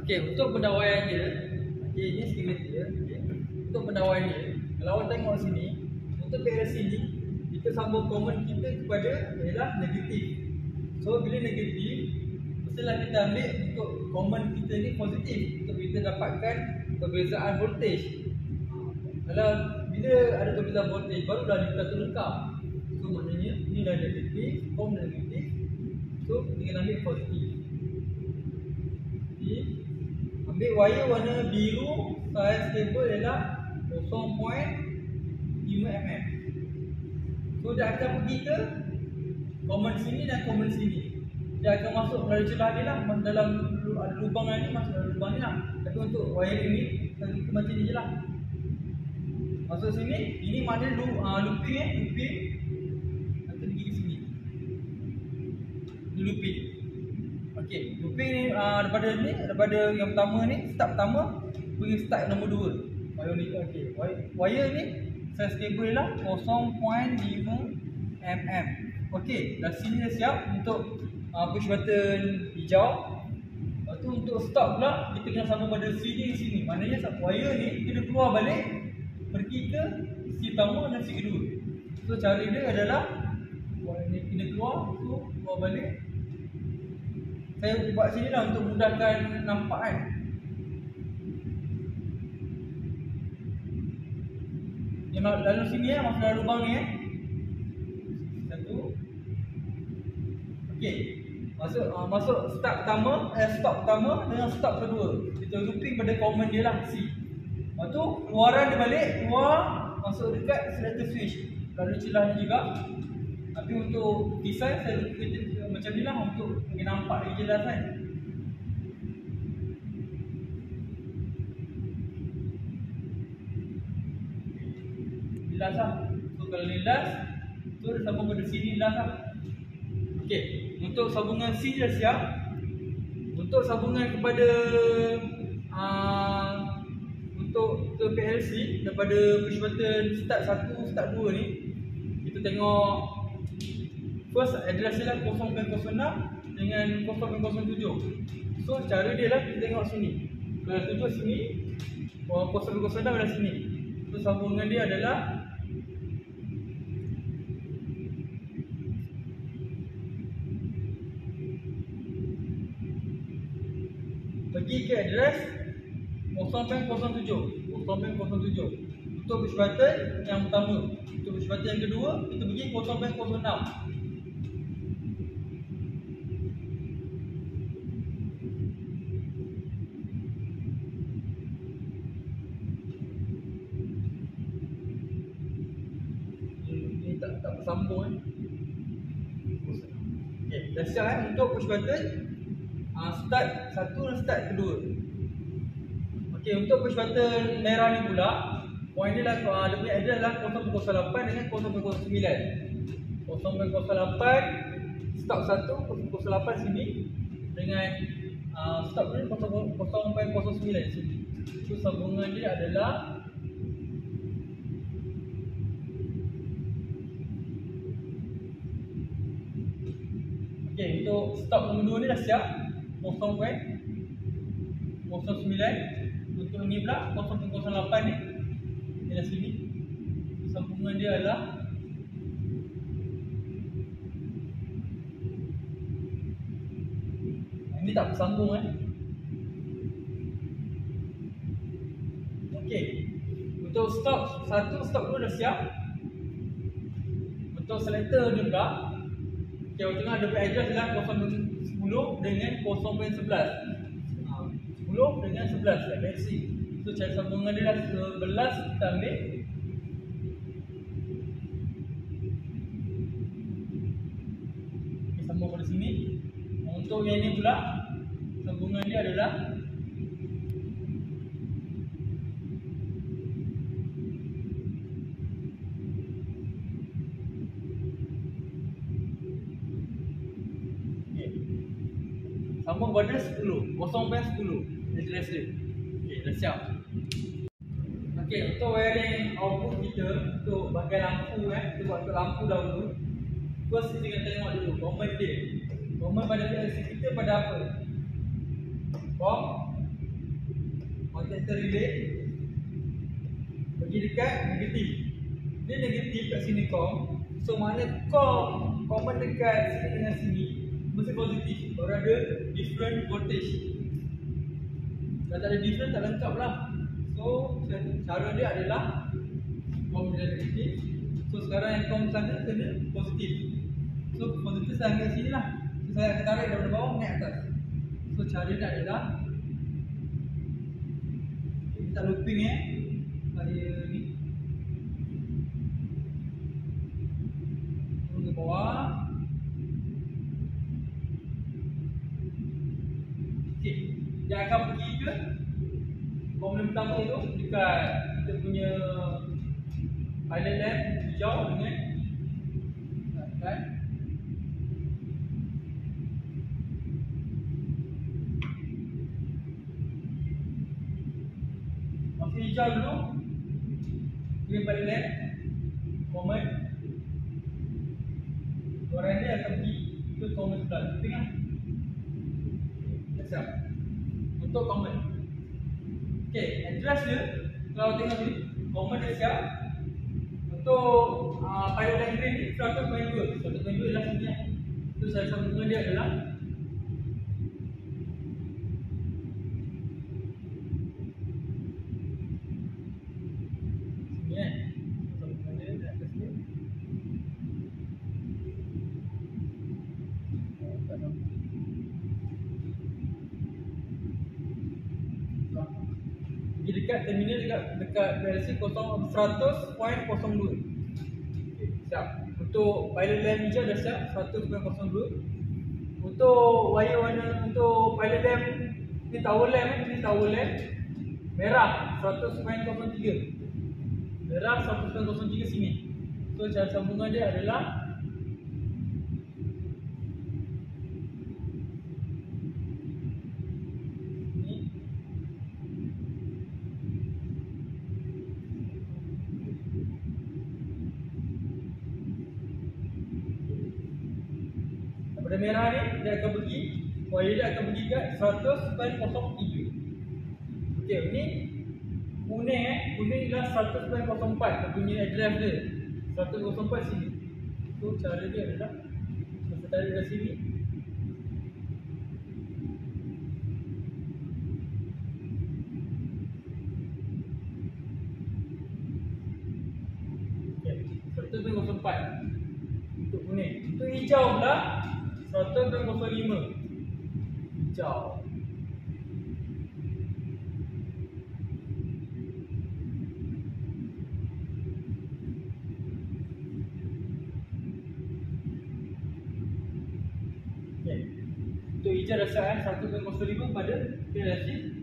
Okey, untuk pendawaian dia, okey, ini security dia. Okay. Untuk pendawaian dia, kalau awak tengok sini, untuk PLC ni, kita sambung common kita kepada ialah negatif. So bila negatif, mestilah kita ambil untuk common kita ni positif untuk kita dapatkan perbezaan voltage. Kalau bila ada perbezaan voltage, barulah kita tu lengkap. So maknanya ni dah negatif, negatif. So kita ambil positif. Okay. Ambil wire warna biru, saiz kabel ialah 0.5 mm. So dia akan pergi ke common sini dan common sini. Dia akan masuk melalui celah ni lah, dalam ada lubang ni, masuk dalam lubang ni lah. Tapi untuk wiring ni, kita macam ni je lah. Masuk sini, ini maknanya looping looping. Nanti pergi ke sini. Ini looping. Okey, looping ni daripada yang pertama ni, start pertama pergi start nombor 2. Wire ni okey. Wire ni saiz kabel lah 0.5 mm. Okey, dah sini dah siap untuk push button hijau. Lepas tu untuk stop pula kita kena sambung pada sini. Maknanya wire ni kena keluar balik pergi ke si pertama dan si kedua. So cara dia adalah wire ni kena keluar, so keluar balik. Saya buat sini lah untuk mudahkan nampak kan. Dia lalu sini masuk dalam lubang ni Satu. Okey. Masuk start pertama, stop pertama dengan stop kedua. Kita looping pada common dia lah C. Lepas tu keluaran dia balik, keluar masuk dekat selector switch. Lalu celah ni juga. Tapi untuk design saya macam ni lah untuk bagi nampak lagi jelas kan. Jelas lah. So kalau ni last, so dia sambung pada sini last lah. Okey, untuk sambungan C dah siap. Untuk sambungan kepada untuk ke PLC daripada push button start 1, start 2 ni, kita tengok first address dia lah 0.06 dengan 0.07. So cara dia lah kita tengok sini. Kalau 7 sini, 0.06 adalah sini. So sambungan dia adalah pergi ke address 0.07. Untuk push button yang pertama. Untuk push button yang kedua, kita pergi 0.06. Tak bersambung Okay, dah siap untuk push button start 1 dan start kedua. Okey, untuk push button merah ni pula, point dia lah, dia punya address lah 0.08 dengan 0.09. 0.08 stop 1, 0.08 sini dengan stop ni 0.09 sini. So sambungan dia adalah okey, untuk stop nombor 2 ni dah siap 0.09. Untuk ni pula 0.08 ni dia dah sini. Sambungan dia adalah ini tak bersambung Okey, untuk stop 1, stop 2 dah siap. Untuk selector ni pula, okey, awak tengok ada address adalah 0.10 dengan 0.11. 10 dengan 11 FFC. So cara sambungan dia dah 11 kita ambil. Okay, sambung pada sini. Untuk yang ni pula, sambungan dia adalah sambung pada 10, 0.10 address dia. Okey, dah siap. Okey, untuk wiring output kita untuk bahagian lampu kita buat untuk lampu dahulu. First kita kena tengok dulu common dia. Common pada PLC kita pada apa? COM detector relay bagi dekat negatif. Dia negatif kat sini so mana common dekat sini dengan sini mesti positif, baru ada different voltage. Kalau tak ada different tak lengkap lah. So cara dia adalah common dia negatif. So sekarang yang common sana kena positif. So positif saya angkat sini lah. So saya akan tarik daripada bawah naik atas. So cara dia adalah kita looping saya ni turun ke bawah. Okay. Dia akan pergi ke komponen pertama itu dekat kita punya pilot lamp hijau dengan kan. Masih hijau dulu dengan pilot lamp common. Warna dia akan pergi ke common sebelah. Tengok. Siap. Untuk common. Okey, address dia kalau tengok ni common dia siap. Untuk pilot lamp green ni 100.2. 100.2 adalah sini. Itu saya sambungan dia adalah dekat terminal dekat PLC 100.02. Siap. Untuk pilot lamp hijau dah siap 100.02. Untuk wire warna untuk pilot lamp ni tower lamp merah 100.03. Merah 100.03 sini. So cara sambungan dia adalah pada merah ni dia akan pergi, wire dia akan pergi ke 100.03. Okey, ni kuning adalah 100.04 dia punya address dia. 100.04 sini. So cara dia adalah kita tarik dari sini. Okey, 100.04 untuk kuning. Untuk hijau pula 100.05. Hijau. Okay. Untuk hijau dah siap 1.05 pada PLC